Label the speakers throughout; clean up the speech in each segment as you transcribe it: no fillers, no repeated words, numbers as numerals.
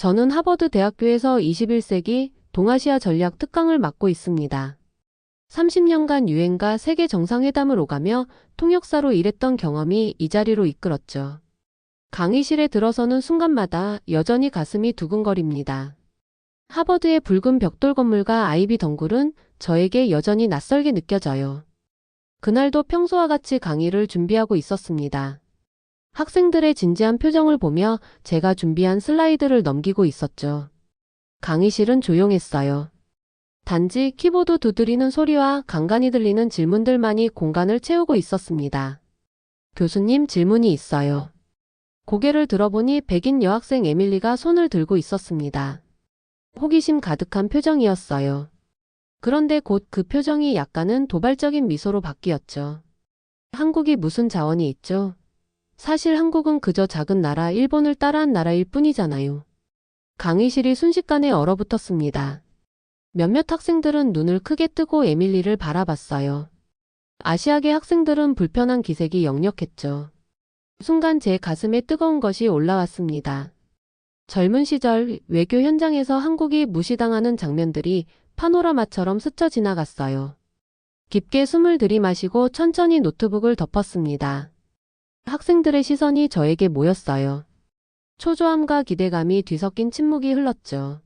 Speaker 1: 저는 하버드 대학교에서 21세기 동아시아 전략 특강을 맡고 있습니다. 30년간 유엔과 세계 정상회담을 오가며 통역사로 일했던 경험이 이 자리로 이끌었죠. 강의실에 들어서는 순간마다 여전히 가슴이 두근거립니다. 하버드의 붉은 벽돌 건물과 아이비 덩굴은 저에게 여전히 낯설게 느껴져요. 그날도 평소와 같이 강의를 준비하고 있었습니다. 학생들의 진지한 표정을 보며 제가 준비한 슬라이드를 넘기고 있었죠. 강의실은 조용했어요. 단지 키보드 두드리는 소리와 간간히 들리는 질문들만이 공간을 채우고 있었습니다. 교수님, 질문이 있어요. 고개를 들어보니 백인 여학생 에밀리가 손을 들고 있었습니다. 호기심 가득한 표정이었어요. 그런데 곧 그 표정이 약간은 도발적인 미소로 바뀌었죠. 한국이 무슨 자원이 있죠? 사실 한국은 그저 작은 나라 일본을 따라한 나라일 뿐이잖아요. 강의실이 순식간에 얼어붙었습니다. 몇몇 학생들은 눈을 크게 뜨고 에밀리를 바라봤어요. 아시아계 학생들은 불편한 기색이 역력했죠. 순간 제 가슴에 뜨거운 것이 올라왔습니다. 젊은 시절 외교 현장에서 한국이 무시당하는 장면들이 파노라마처럼 스쳐 지나갔어요. 깊게 숨을 들이마시고 천천히 노트북을 덮었습니다. 학생들의 시선이 저에게 모였어요. 초조함과 기대감이 뒤섞인 침묵이 흘렀죠.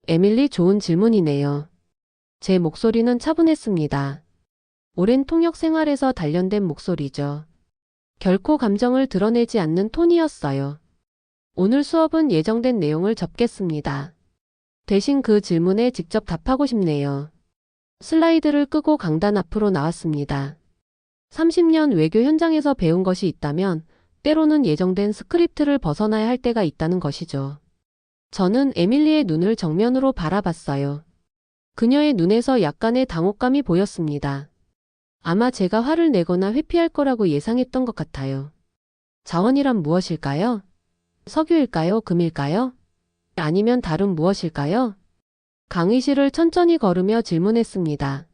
Speaker 1: 에밀리, 좋은 질문이네요. 제 목소리는 차분했습니다. 오랜 통역 생활에서 단련된 목소리죠. 결코 감정을 드러내지 않는 톤이었어요. 오늘 수업은 예정된 내용을 접겠습니다. 대신 그 질문에 직접 답하고 싶네요. 슬라이드를 끄고 강단 앞으로 나왔습니다. 30년 외교 현장에서 배운 것이 있다면 때로는 예정된 스크립트를 벗어나야 할 때가 있다는 것이죠. 저는 에밀리의 눈을 정면으로 바라봤어요. 그녀의 눈에서 약간의 당혹감이 보였습니다. 아마 제가 화를 내거나 회피할 거라고 예상했던 것 같아요. 자원이란 무엇일까요? 석유일까요? 금일까요? 아니면 다른 무엇일까요? 강의실을 천천히 걸으며 질문했습니다.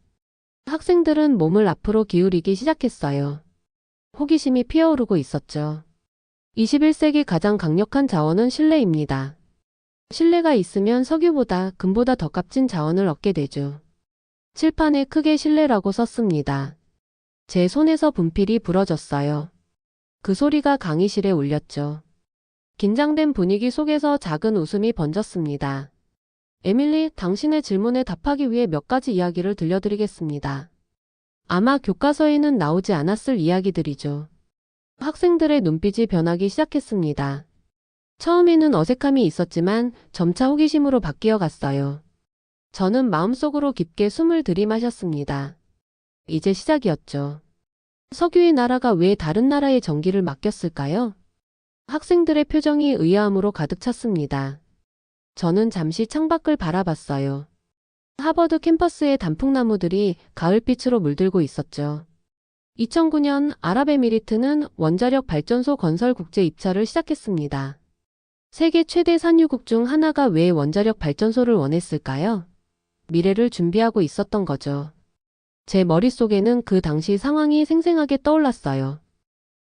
Speaker 1: 학생들은 몸을 앞으로 기울이기 시작했어요. 호기심이 피어오르고 있었죠. 21세기 가장 강력한 자원은 신뢰입니다. 신뢰가 있으면 석유보다 금보다 더 값진 자원을 얻게 되죠. 칠판에 크게 신뢰라고 썼습니다. 제 손에서 분필이 부러졌어요. 그 소리가 강의실에 울렸죠. 긴장된 분위기 속에서 작은 웃음이 번졌습니다. 에밀리, 당신의 질문에 답하기 위해 몇 가지 이야기를 들려드리겠습니다. 아마 교과서에는 나오지 않았을 이야기들이죠. 학생들의 눈빛이 변하기 시작했습니다. 처음에는 어색함이 있었지만 점차 호기심으로 바뀌어 갔어요. 저는 마음속으로 깊게 숨을 들이마셨습니다. 이제 시작이었죠. 석유의 나라가 왜 다른 나라에 전기를 맡겼을까요? 학생들의 표정이 의아함으로 가득 찼습니다. 저는 잠시 창밖을 바라봤어요. 하버드 캠퍼스의 단풍나무들이 가을빛으로 물들고 있었죠. 2009년 아랍에미리트는 원자력 발전소 건설 국제 입찰을 시작했습니다. 세계 최대 산유국 중 하나가 왜 원자력 발전소를 원했을까요? 미래를 준비하고 있었던 거죠. 제 머릿속에는 그 당시 상황이 생생하게 떠올랐어요.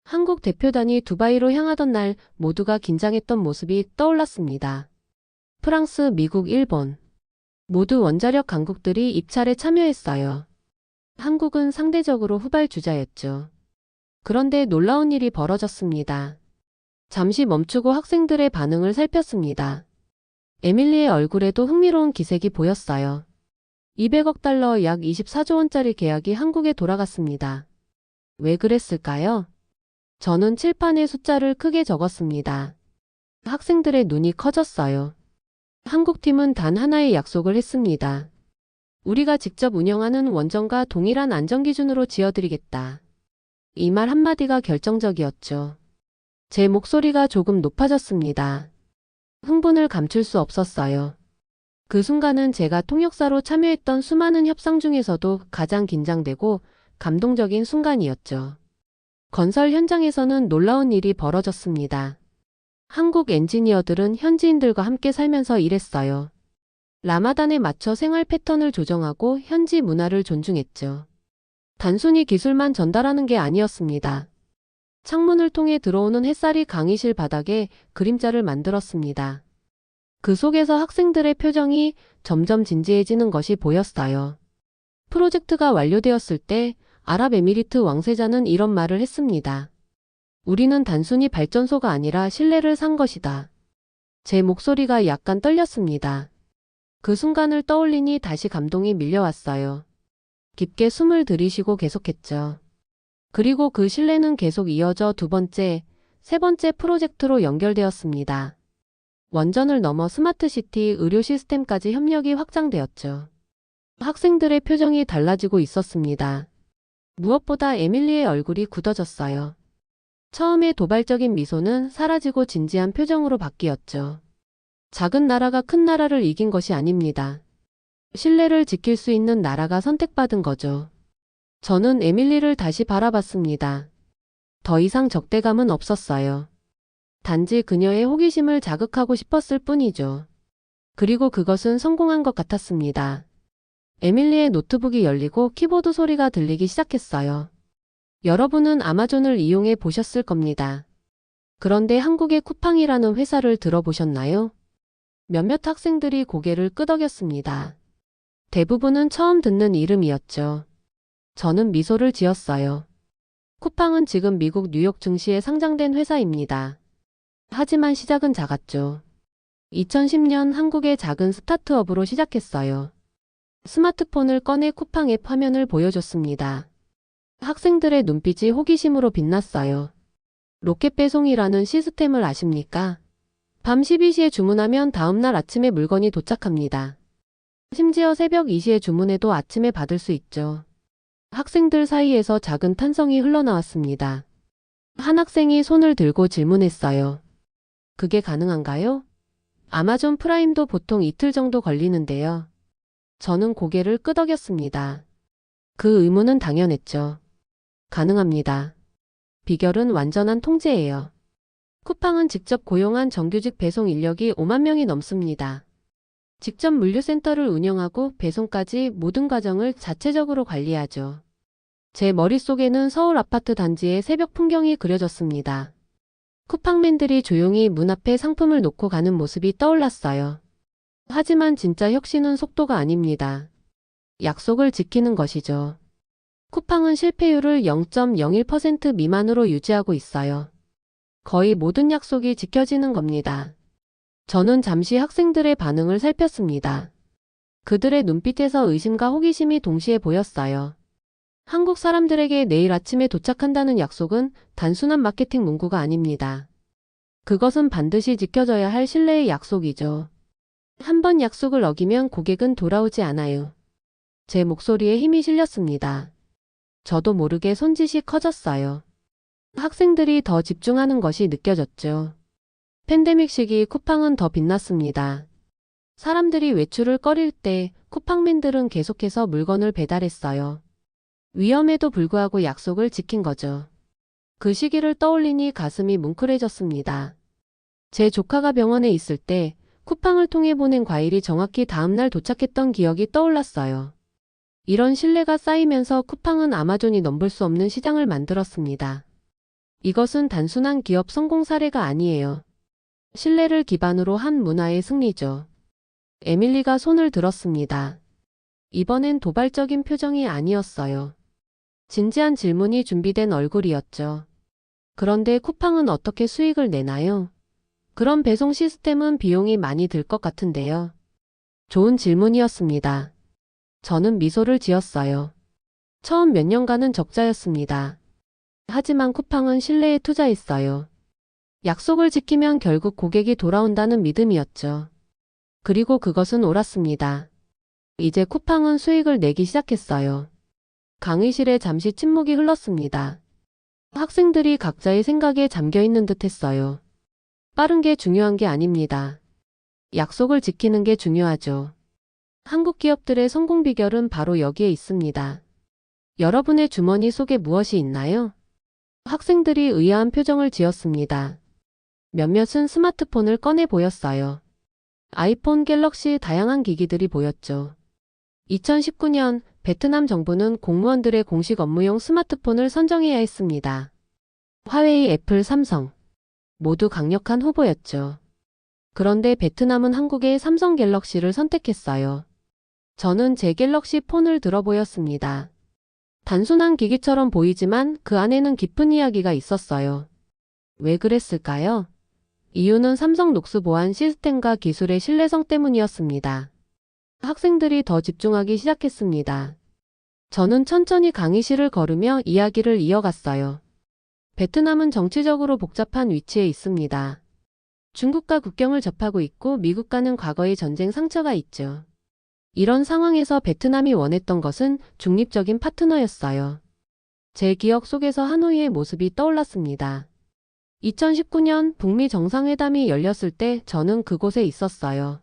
Speaker 1: 한국 대표단이 두바이로 향하던 날 모두가 긴장했던 모습이 떠올랐습니다. 프랑스, 미국, 일본 모두 원자력 강국들이 입찰에 참여했어요. 한국은 상대적으로 후발주자였죠. 그런데 놀라운 일이 벌어졌습니다. 잠시 멈추고 학생들의 반응을 살폈습니다. 에밀리의 얼굴에도 흥미로운 기색이 보였어요. 200억 달러 약 24조 원짜리 계약이 한국에 돌아갔습니다. 왜 그랬을까요? 저는 칠판에 숫자를 크게 적었습니다. 학생들의 눈이 커졌어요. 한국팀은 단 하나의 약속을 했습니다. 우리가 직접 운영하는 원전과 동일한 안전기준으로 지어드리겠다. 이 말 한마디가 결정적이었죠. 제 목소리가 조금 높아졌습니다. 흥분을 감출 수 없었어요. 그 순간은 제가 통역사로 참여했던 수많은 협상 중에서도 가장 긴장되고 감동적인 순간이었죠. 건설 현장에서는 놀라운 일이 벌어졌습니다. 한국 엔지니어들은 현지인들과 함께 살면서 일했어요. 라마단에 맞춰 생활 패턴을 조정하고 현지 문화를 존중했죠. 단순히 기술만 전달하는 게 아니었습니다. 창문을 통해 들어오는 햇살이 강의실 바닥에 그림자를 만들었습니다. 그 속에서 학생들의 표정이 점점 진지해지는 것이 보였어요. 프로젝트가 완료되었을 때 아랍에미리트 왕세자는 이런 말을 했습니다. 우리는 단순히 발전소가 아니라 신뢰를 산 것이다. 제 목소리가 약간 떨렸습니다. 그 순간을 떠올리니 다시 감동이 밀려왔어요. 깊게 숨을 들이쉬고 계속했죠. 그리고 그 신뢰는 계속 이어져 두 번째, 세 번째 프로젝트로 연결되었습니다. 원전을 넘어 스마트시티 의료 시스템까지 협력이 확장되었죠. 학생들의 표정이 달라지고 있었습니다. 무엇보다 에밀리의 얼굴이 굳어졌어요. 처음에 도발적인 미소는 사라지고 진지한 표정으로 바뀌었죠. 작은 나라가 큰 나라를 이긴 것이 아닙니다. 신뢰를 지킬 수 있는 나라가 선택받은 거죠. 저는 에밀리를 다시 바라봤습니다. 더 이상 적대감은 없었어요. 단지 그녀의 호기심을 자극하고 싶었을 뿐이죠. 그리고 그것은 성공한 것 같았습니다. 에밀리의 노트북이 열리고 키보드 소리가 들리기 시작했어요. 여러분은 아마존을 이용해 보셨을 겁니다. 그런데 한국의 쿠팡이라는 회사를 들어보셨나요? 몇몇 학생들이 고개를 끄덕였습니다. 대부분은 처음 듣는 이름이었죠. 저는 미소를 지었어요. 쿠팡은 지금 미국 뉴욕 증시에 상장된 회사입니다. 하지만 시작은 작았죠. 2010년 한국의 작은 스타트업으로 시작했어요. 스마트폰을 꺼내 쿠팡 앱 화면을 보여줬습니다. 학생들의 눈빛이 호기심으로 빛났어요. 로켓 배송이라는 시스템을 아십니까? 밤 12시에 주문하면 다음날 아침에 물건이 도착합니다. 심지어 새벽 2시에 주문해도 아침에 받을 수 있죠. 학생들 사이에서 작은 탄성이 흘러나왔습니다. 한 학생이 손을 들고 질문했어요. 그게 가능한가요? 아마존 프라임도 보통 이틀 정도 걸리는데요. 저는 고개를 끄덕였습니다. 그 의문은 당연했죠. 가능합니다. 비결은 완전한 통제예요. 쿠팡은 직접 고용한 정규직 배송 인력이 5만 명이 넘습니다. 직접 물류센터를 운영하고 배송까지 모든 과정을 자체적으로 관리하죠. 제 머릿속에는 서울 아파트 단지의 새벽 풍경이 그려졌습니다. 쿠팡맨들이 조용히 문 앞에 상품을 놓고 가는 모습이 떠올랐어요. 하지만 진짜 혁신은 속도가 아닙니다. 약속을 지키는 것이죠. 쿠팡은 실패율을 0.01% 미만으로 유지하고 있어요. 거의 모든 약속이 지켜지는 겁니다. 저는 잠시 학생들의 반응을 살폈습니다. 그들의 눈빛에서 의심과 호기심이 동시에 보였어요. 한국 사람들에게 내일 아침에 도착한다는 약속은 단순한 마케팅 문구가 아닙니다. 그것은 반드시 지켜져야 할 신뢰의 약속이죠. 한 번 약속을 어기면 고객은 돌아오지 않아요. 제 목소리에 힘이 실렸습니다. 저도 모르게 손짓이 커졌어요. 학생들이 더 집중하는 것이 느껴졌죠. 팬데믹 시기 쿠팡은 더 빛났습니다. 사람들이 외출을 꺼릴 때 쿠팡맨들은 계속해서 물건을 배달했어요. 위험에도 불구하고 약속을 지킨 거죠. 그 시기를 떠올리니 가슴이 뭉클해졌습니다. 제 조카가 병원에 있을 때 쿠팡을 통해 보낸 과일이 정확히 다음날 도착했던 기억이 떠올랐어요. 이런 신뢰가 쌓이면서 쿠팡은 아마존이 넘볼 수 없는 시장을 만들었습니다. 이것은 단순한 기업 성공 사례가 아니에요. 신뢰를 기반으로 한 문화의 승리죠. 에밀리가 손을 들었습니다. 이번엔 도발적인 표정이 아니었어요. 진지한 질문이 준비된 얼굴이었죠. 그런데 쿠팡은 어떻게 수익을 내나요? 그런 배송 시스템은 비용이 많이 들 것 같은데요. 좋은 질문이었습니다. 저는 미소를 지었어요. 처음 몇 년간은 적자였습니다. 하지만 쿠팡은 신뢰에 투자했어요. 약속을 지키면 결국 고객이 돌아온다는 믿음이었죠. 그리고 그것은 옳았습니다. 이제 쿠팡은 수익을 내기 시작했어요. 강의실에 잠시 침묵이 흘렀습니다. 학생들이 각자의 생각에 잠겨있는 듯 했어요. 빠른 게 중요한 게 아닙니다. 약속을 지키는 게 중요하죠. 한국 기업들의 성공 비결은 바로 여기에 있습니다. 여러분의 주머니 속에 무엇이 있나요? 학생들이 의아한 표정을 지었습니다. 몇몇은 스마트폰을 꺼내 보였어요. 아이폰, 갤럭시 다양한 기기들이 보였죠. 2019년 베트남 정부는 공무원들의 공식 업무용 스마트폰을 선정해야 했습니다. 화웨이, 애플, 삼성 모두 강력한 후보였죠. 그런데 베트남은 한국의 삼성 갤럭시를 선택했어요. 저는 제 갤럭시 폰을 들어 보였습니다. 단순한 기기처럼 보이지만 그 안에는 깊은 이야기가 있었어요. 왜 그랬을까요? 이유는 삼성 녹스 보안 시스템과 기술의 신뢰성 때문이었습니다. 학생들이 더 집중하기 시작했습니다. 저는 천천히 강의실을 걸으며 이야기를 이어갔어요. 베트남은 정치적으로 복잡한 위치에 있습니다. 중국과 국경을 접하고 있고 미국과는 과거의 전쟁 상처가 있죠. 이런 상황에서 베트남이 원했던 것은 중립적인 파트너였어요. 제 기억 속에서 하노이의 모습이 떠올랐습니다. 2019년 북미 정상회담이 열렸을 때 저는 그곳에 있었어요.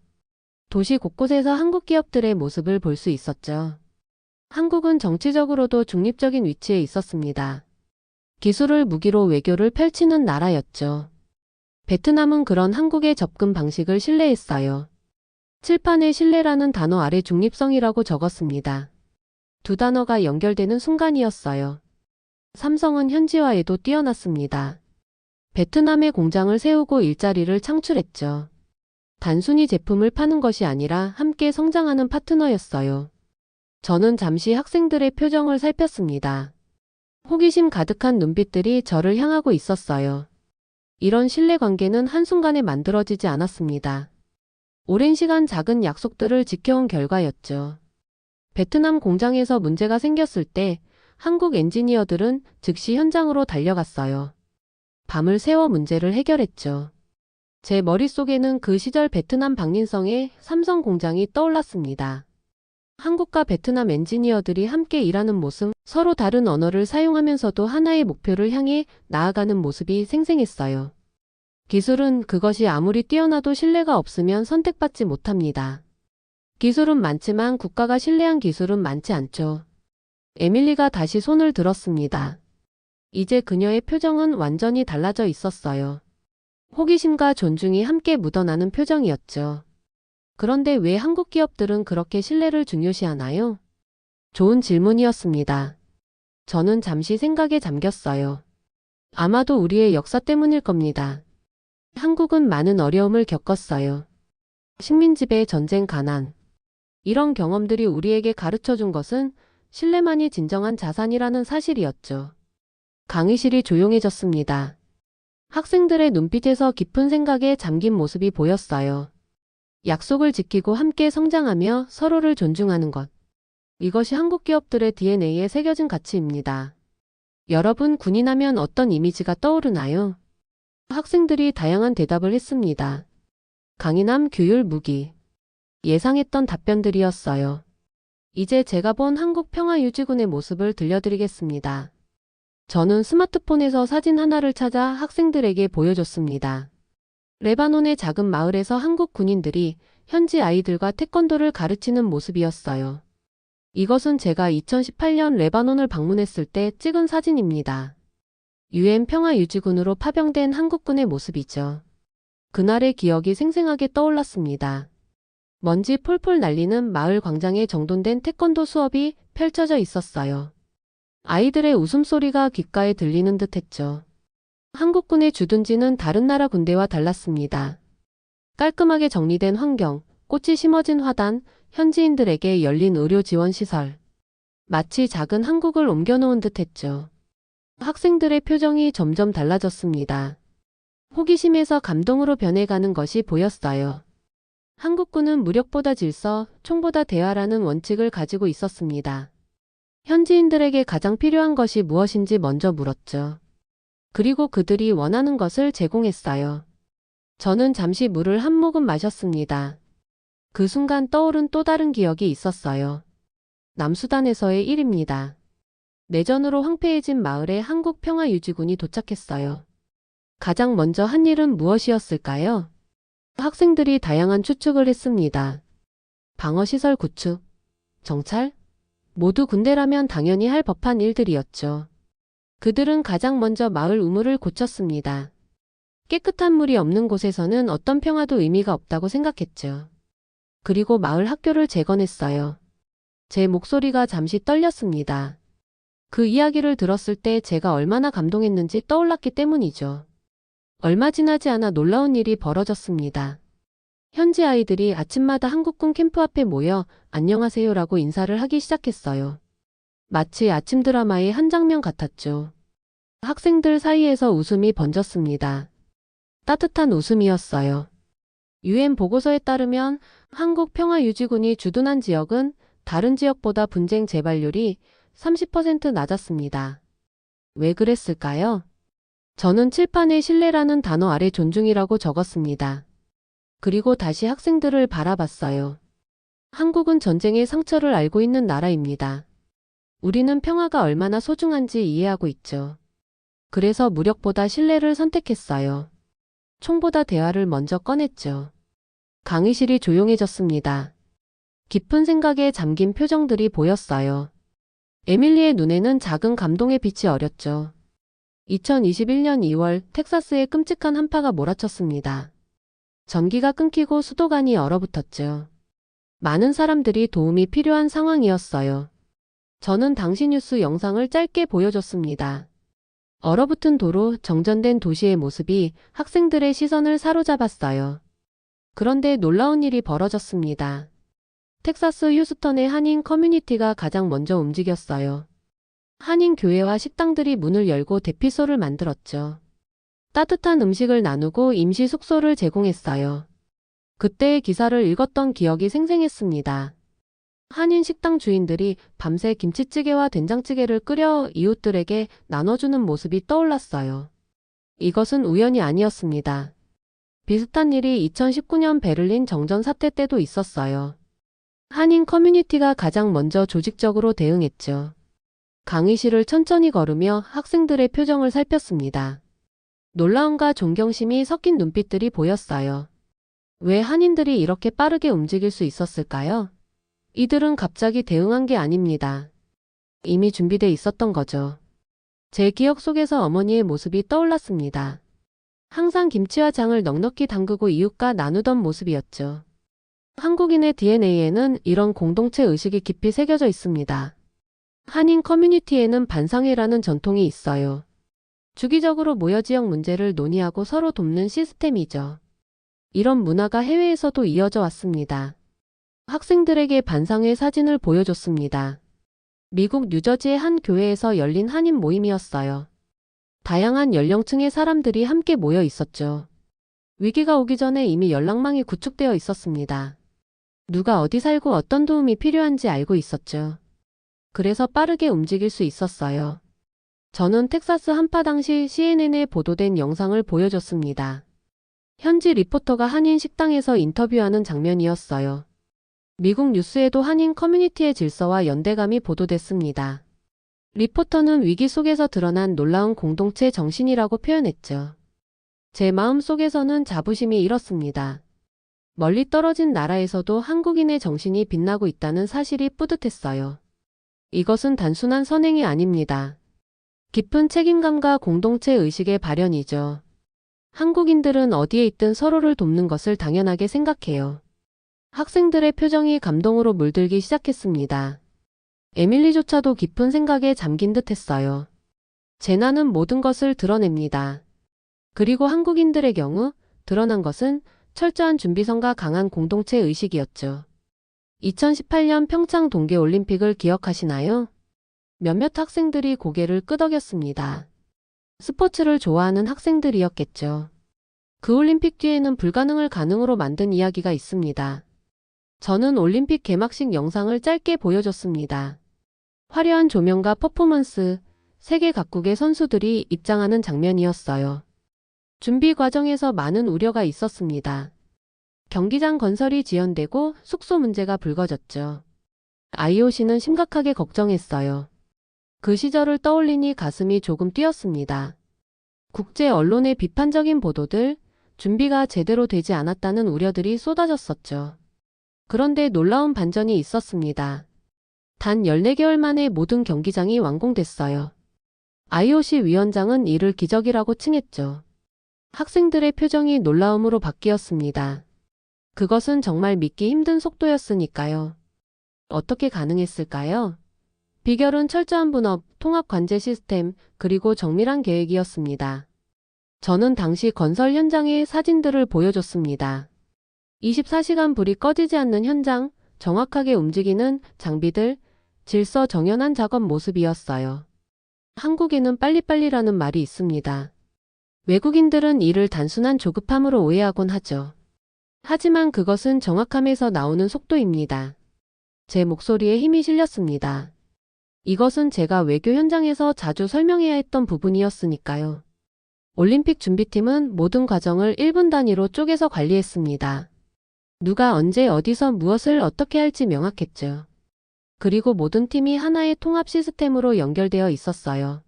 Speaker 1: 도시 곳곳에서 한국 기업들의 모습을 볼 수 있었죠. 한국은 정치적으로도 중립적인 위치에 있었습니다. 기술을 무기로 외교를 펼치는 나라였죠. 베트남은 그런 한국의 접근 방식을 신뢰했어요. 칠판에 신뢰라는 단어 아래 중립성이라고 적었습니다. 두 단어가 연결되는 순간이었어요. 삼성은 현지화에도 뛰어났습니다. 베트남에 공장을 세우고 일자리를 창출했죠. 단순히 제품을 파는 것이 아니라 함께 성장하는 파트너였어요. 저는 잠시 학생들의 표정을 살폈습니다. 호기심 가득한 눈빛들이 저를 향하고 있었어요. 이런 신뢰관계는 한순간에 만들어지지 않았습니다. 오랜 시간 작은 약속들을 지켜온 결과였죠. 베트남 공장에서 문제가 생겼을 때 한국 엔지니어들은 즉시 현장으로 달려갔어요. 밤을 새워 문제를 해결했죠. 제 머릿속에는 그 시절 베트남 박린성의 삼성 공장이 떠올랐습니다. 한국과 베트남 엔지니어들이 함께 일하는 모습, 서로 다른 언어를 사용하면서도 하나의 목표를 향해 나아가는 모습이 생생했어요. 기술은 그것이 아무리 뛰어나도 신뢰가 없으면 선택받지 못합니다. 기술은 많지만 국가가 신뢰한 기술은 많지 않죠. 에밀리가 다시 손을 들었습니다. 이제 그녀의 표정은 완전히 달라져 있었어요. 호기심과 존중이 함께 묻어나는 표정이었죠. 그런데 왜 한국 기업들은 그렇게 신뢰를 중요시하나요? 좋은 질문이었습니다. 저는 잠시 생각에 잠겼어요. 아마도 우리의 역사 때문일 겁니다. 한국은 많은 어려움을 겪었어요. 식민지배, 전쟁, 가난. 이런 경험들이 우리에게 가르쳐준 것은 신뢰만이 진정한 자산이라는 사실이었죠. 강의실이 조용해졌습니다. 학생들의 눈빛에서 깊은 생각에 잠긴 모습이 보였어요. 약속을 지키고 함께 성장하며 서로를 존중하는 것. 이것이 한국 기업들의 DNA에 새겨진 가치입니다. 여러분, 군인하면 어떤 이미지가 떠오르나요? 학생들이 다양한 대답을 했습니다. 강인함, 규율, 무기. 예상했던 답변들이었어요. 이제 제가 본 한국 평화유지군의 모습을 들려드리겠습니다. 저는 스마트폰에서 사진 하나를 찾아 학생들에게 보여줬습니다. 레바논의 작은 마을에서 한국 군인들이 현지 아이들과 태권도를 가르치는 모습이었어요. 이것은 제가 2018년 레바논을 방문했을 때 찍은 사진입니다. UN 평화유지군으로 파병된 한국군의 모습이죠. 그날의 기억이 생생하게 떠올랐습니다. 먼지 폴폴 날리는 마을 광장에 정돈된 태권도 수업이 펼쳐져 있었어요. 아이들의 웃음소리가 귓가에 들리는 듯했죠. 한국군의 주둔지는 다른 나라 군대와 달랐습니다. 깔끔하게 정리된 환경, 꽃이 심어진 화단, 현지인들에게 열린 의료 지원 시설. 마치 작은 한국을 옮겨놓은 듯했죠. 학생들의 표정이 점점 달라졌습니다. 호기심에서 감동으로 변해가는 것이 보였어요. 한국군은 무력보다 질서, 총보다 대화라는 원칙을 가지고 있었습니다. 현지인들에게 가장 필요한 것이 무엇인지 먼저 물었죠. 그리고 그들이 원하는 것을 제공했어요. 저는 잠시 물을 한 모금 마셨습니다. 그 순간 떠오른 또 다른 기억이 있었어요. 남수단에서의 일입니다. 내전으로 황폐해진 마을에 한국 평화유지군이 도착했어요. 가장 먼저 한 일은 무엇이었을까요? 학생들이 다양한 추측을 했습니다. 방어시설 구축, 정찰? 모두 군대라면 당연히 할 법한 일들이었죠. 그들은 가장 먼저 마을 우물을 고쳤습니다. 깨끗한 물이 없는 곳에서는 어떤 평화도 의미가 없다고 생각했죠. 그리고 마을 학교를 재건했어요. 제 목소리가 잠시 떨렸습니다. 그 이야기를 들었을 때 제가 얼마나 감동했는지 떠올랐기 때문이죠. 얼마 지나지 않아 놀라운 일이 벌어졌습니다. 현지 아이들이 아침마다 한국군 캠프 앞에 모여 안녕하세요라고 인사를 하기 시작했어요. 마치 아침 드라마의 한 장면 같았죠. 학생들 사이에서 웃음이 번졌습니다. 따뜻한 웃음이었어요. 유엔 보고서에 따르면 한국 평화유지군이 주둔한 지역은 다른 지역보다 분쟁 재발률이 30% 낮았습니다. 왜 그랬을까요? 저는 칠판에 신뢰라는 단어 아래 존중이라고 적었습니다. 그리고 다시 학생들을 바라봤어요. 한국은 전쟁의 상처를 알고 있는 나라입니다. 우리는 평화가 얼마나 소중한지 이해하고 있죠. 그래서 무력보다 신뢰를 선택했어요. 총보다 대화를 먼저 꺼냈죠. 강의실이 조용해졌습니다. 깊은 생각에 잠긴 표정들이 보였어요. 에밀리의 눈에는 작은 감동의 빛이 어렸죠. 2021년 2월 텍사스에 끔찍한 한파가 몰아쳤습니다. 전기가 끊기고 수도관이 얼어붙었죠. 많은 사람들이 도움이 필요한 상황이었어요. 저는 당시 뉴스 영상을 짧게 보여줬습니다. 얼어붙은 도로, 정전된 도시의 모습이 학생들의 시선을 사로잡았어요. 그런데 놀라운 일이 벌어졌습니다. 텍사스 휴스턴의 한인 커뮤니티가 가장 먼저 움직였어요. 한인 교회와 식당들이 문을 열고 대피소를 만들었죠. 따뜻한 음식을 나누고 임시 숙소를 제공했어요. 그때의 기사를 읽었던 기억이 생생했습니다. 한인 식당 주인들이 밤새 김치찌개와 된장찌개를 끓여 이웃들에게 나눠주는 모습이 떠올랐어요. 이것은 우연이 아니었습니다. 비슷한 일이 2019년 베를린 정전 사태 때도 있었어요. 한인 커뮤니티가 가장 먼저 조직적으로 대응했죠. 강의실을 천천히 걸으며 학생들의 표정을 살폈습니다. 놀라움과 존경심이 섞인 눈빛들이 보였어요. 왜 한인들이 이렇게 빠르게 움직일 수 있었을까요? 이들은 갑자기 대응한 게 아닙니다. 이미 준비돼 있었던 거죠. 제 기억 속에서 어머니의 모습이 떠올랐습니다. 항상 김치와 장을 넉넉히 담그고 이웃과 나누던 모습이었죠. 한국인의 DNA에는 이런 공동체 의식이 깊이 새겨져 있습니다. 한인 커뮤니티에는 반상회라는 전통이 있어요. 주기적으로 모여 지역 문제를 논의하고 서로 돕는 시스템이죠. 이런 문화가 해외에서도 이어져 왔습니다. 학생들에게 반상회 사진을 보여줬습니다. 미국 뉴저지의 한 교회에서 열린 한인 모임이었어요. 다양한 연령층의 사람들이 함께 모여 있었죠. 위기가 오기 전에 이미 연락망이 구축되어 있었습니다. 누가 어디 살고 어떤 도움이 필요한지 알고 있었죠. 그래서 빠르게 움직일 수 있었어요. 저는 텍사스 한파 당시 CNN에 보도된 영상을 보여줬습니다. 현지 리포터가 한인 식당에서 인터뷰하는 장면이었어요. 미국 뉴스에도 한인 커뮤니티의 질서와 연대감이 보도됐습니다. 리포터는 위기 속에서 드러난 놀라운 공동체 정신이라고 표현했죠. 제 마음 속에서는 자부심이 일었습니다. 멀리 떨어진 나라에서도 한국인의 정신이 빛나고 있다는 사실이 뿌듯했어요. 이것은 단순한 선행이 아닙니다. 깊은 책임감과 공동체 의식의 발현이죠. 한국인들은 어디에 있든 서로를 돕는 것을 당연하게 생각해요. 학생들의 표정이 감동으로 물들기 시작했습니다. 에밀리조차도 깊은 생각에 잠긴 듯 했어요. 재난은 모든 것을 드러냅니다. 그리고 한국인들의 경우 드러난 것은 철저한 준비성과 강한 공동체 의식이었죠. 2018년 평창 동계올림픽을 기억하시나요? 몇몇 학생들이 고개를 끄덕였습니다. 스포츠를 좋아하는 학생들이었겠죠. 그 올림픽 뒤에는 불가능을 가능으로 만든 이야기가 있습니다. 저는 올림픽 개막식 영상을 짧게 보여줬습니다. 화려한 조명과 퍼포먼스, 세계 각국의 선수들이 입장하는 장면이었어요. 준비 과정에서 많은 우려가 있었습니다. 경기장 건설이 지연되고 숙소 문제가 불거졌죠. IOC는 심각하게 걱정했어요. 그 시절을 떠올리니 가슴이 조금 뛰었습니다. 국제 언론의 비판적인 보도들, 준비가 제대로 되지 않았다는 우려들이 쏟아졌었죠. 그런데 놀라운 반전이 있었습니다. 단 14개월 만에 모든 경기장이 완공됐어요. IOC 위원장은 이를 기적이라고 칭했죠. 학생들의 표정이 놀라움으로 바뀌었습니다. 그것은 정말 믿기 힘든 속도였으니까요. 어떻게 가능했을까요? 비결은 철저한 분업, 통합 관제 시스템, 그리고 정밀한 계획이었습니다. 저는 당시 건설 현장의 사진들을 보여줬습니다. 24시간 불이 꺼지지 않는 현장, 정확하게 움직이는 장비들, 질서 정연한 작업 모습이었어요. 한국에는 빨리빨리라는 말이 있습니다. 외국인들은 이를 단순한 조급함으로 오해하곤 하죠. 하지만 그것은 정확함에서 나오는 속도입니다. 제 목소리에 힘이 실렸습니다. 이것은 제가 외교 현장에서 자주 설명해야 했던 부분이었으니까요. 올림픽 준비팀은 모든 과정을 1분 단위로 쪼개서 관리했습니다. 누가 언제 어디서 무엇을 어떻게 할지 명확했죠. 그리고 모든 팀이 하나의 통합 시스템으로 연결되어 있었어요.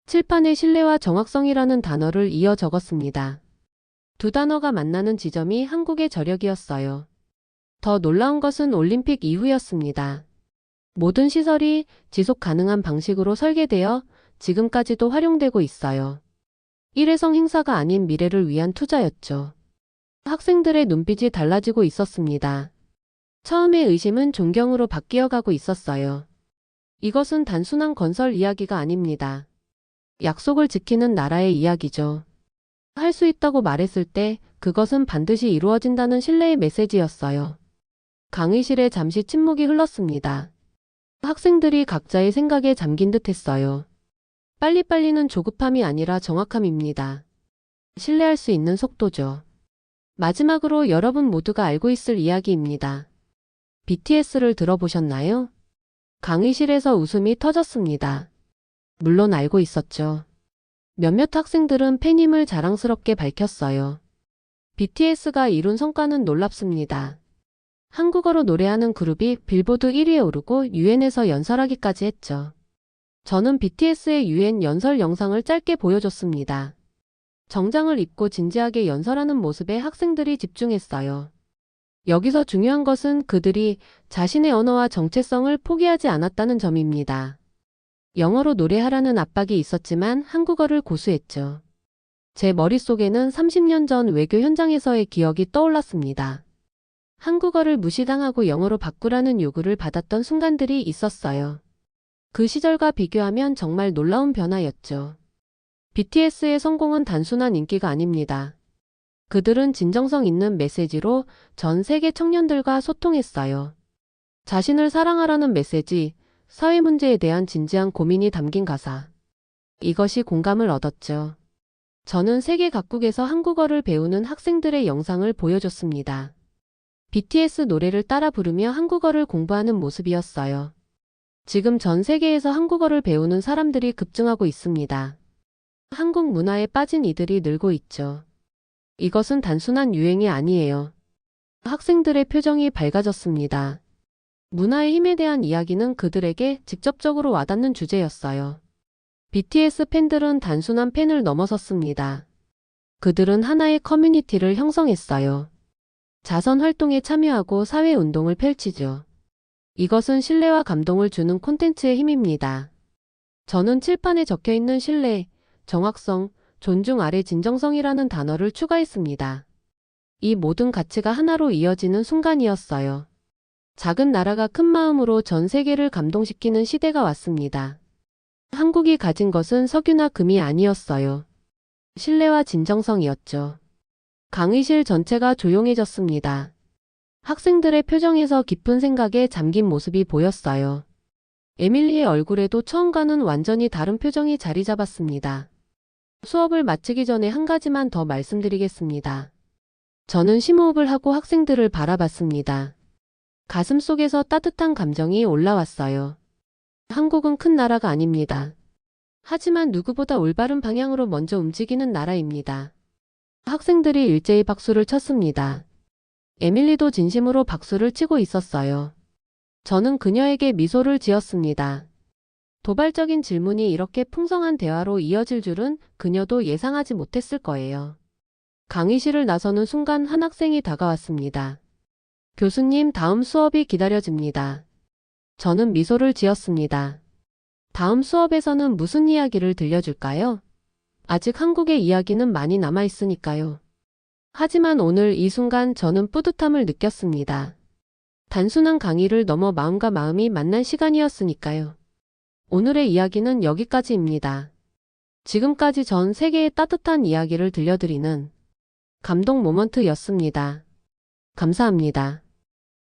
Speaker 1: 칠판에 신뢰와 정확성이라는 단어를 이어 적었습니다. 두 단어가 만나는 지점이 한국의 저력이었어요. 더 놀라운 것은 올림픽 이후였습니다. 모든 시설이 지속 가능한 방식으로 설계되어 지금까지도 활용되고 있어요. 일회성 행사가 아닌 미래를 위한 투자였죠. 학생들의 눈빛이 달라지고 있었습니다. 처음의 의심은 존경으로 바뀌어가고 있었어요. 이것은 단순한 건설 이야기가 아닙니다. 약속을 지키는 나라의 이야기죠. 할 수 있다고 말했을 때 그것은 반드시 이루어진다는 신뢰의 메시지였어요. 강의실에 잠시 침묵이 흘렀습니다. 학생들이 각자의 생각에 잠긴 듯 했어요. 빨리빨리는 조급함이 아니라 정확함입니다. 신뢰할 수 있는 속도죠. 마지막으로 여러분 모두가 알고 있을 이야기입니다. BTS를 들어보셨나요? 강의실에서 웃음이 터졌습니다. 물론 알고 있었죠. 몇몇 학생들은 팬임을 자랑스럽게 밝혔어요. BTS가 이룬 성과는 놀랍습니다. 한국어로 노래하는 그룹이 빌보드 1위에 오르고 유엔에서 연설하기까지 했죠. 저는 BTS의 유엔 연설 영상을 짧게 보여줬습니다. 정장을 입고 진지하게 연설하는 모습에 학생들이 집중했어요. 여기서 중요한 것은 그들이 자신의 언어와 정체성을 포기하지 않았다는 점입니다. 영어로 노래하라는 압박이 있었지만 한국어를 고수했죠. 제 머릿속에는 30년 전 외교 현장에서의 기억이 떠올랐습니다. 한국어를 무시당하고 영어로 바꾸라는 요구를 받았던 순간들이 있었어요. 그 시절과 비교하면 정말 놀라운 변화였죠. BTS의 성공은 단순한 인기가 아닙니다. 그들은 진정성 있는 메시지로 전 세계 청년들과 소통했어요. 자신을 사랑하라는 메시지, 사회 문제에 대한 진지한 고민이 담긴 가사. 이것이 공감을 얻었죠. 저는 세계 각국에서 한국어를 배우는 학생들의 영상을 보여줬습니다. BTS 노래를 따라 부르며 한국어를 공부하는 모습이었어요. 지금 전 세계에서 한국어를 배우는 사람들이 급증하고 있습니다. 한국 문화에 빠진 이들이 늘고 있죠. 이것은 단순한 유행이 아니에요. 학생들의 표정이 밝아졌습니다. 문화의 힘에 대한 이야기는 그들에게 직접적으로 와닿는 주제였어요. BTS 팬들은 단순한 팬을 넘어섰습니다. 그들은 하나의 커뮤니티를 형성했어요. 자선 활동에 참여하고 사회 운동을 펼치죠. 이것은 신뢰와 감동을 주는 콘텐츠의 힘입니다. 저는 칠판에 적혀있는 신뢰, 정확성, 존중 아래 진정성이라는 단어를 추가했습니다. 이 모든 가치가 하나로 이어지는 순간이었어요. 작은 나라가 큰 마음으로 전 세계를 감동시키는 시대가 왔습니다. 한국이 가진 것은 석유나 금이 아니었어요. 신뢰와 진정성이었죠. 강의실 전체가 조용해졌습니다. 학생들의 표정에서 깊은 생각에 잠긴 모습이 보였어요. 에밀리의 얼굴에도 처음과는 완전히 다른 표정이 자리 잡았습니다. 수업을 마치기 전에 한 가지만 더 말씀드리겠습니다. 저는 심호흡을 하고 학생들을 바라봤습니다. 가슴 속에서 따뜻한 감정이 올라왔어요. 한국은 큰 나라가 아닙니다. 하지만 누구보다 올바른 방향으로 먼저 움직이는 나라입니다. 학생들이 일제히 박수를 쳤습니다. 에밀리도 진심으로 박수를 치고 있었어요. 저는 그녀에게 미소를 지었습니다. 도발적인 질문이 이렇게 풍성한 대화로 이어질 줄은 그녀도 예상하지 못했을 거예요. 강의실을 나서는 순간 한 학생이 다가왔습니다. 교수님, 다음 수업이 기다려집니다. 저는 미소를 지었습니다. 다음 수업에서는 무슨 이야기를 들려줄까요? 아직 한국의 이야기는 많이 남아있으니까요. 하지만 오늘 이 순간 저는 뿌듯함을 느꼈습니다. 단순한 강의를 넘어 마음과 마음이 만난 시간이었으니까요. 오늘의 이야기는 여기까지입니다. 지금까지 전 세계의 따뜻한 이야기를 들려드리는 감동 모먼트였습니다. 감사합니다.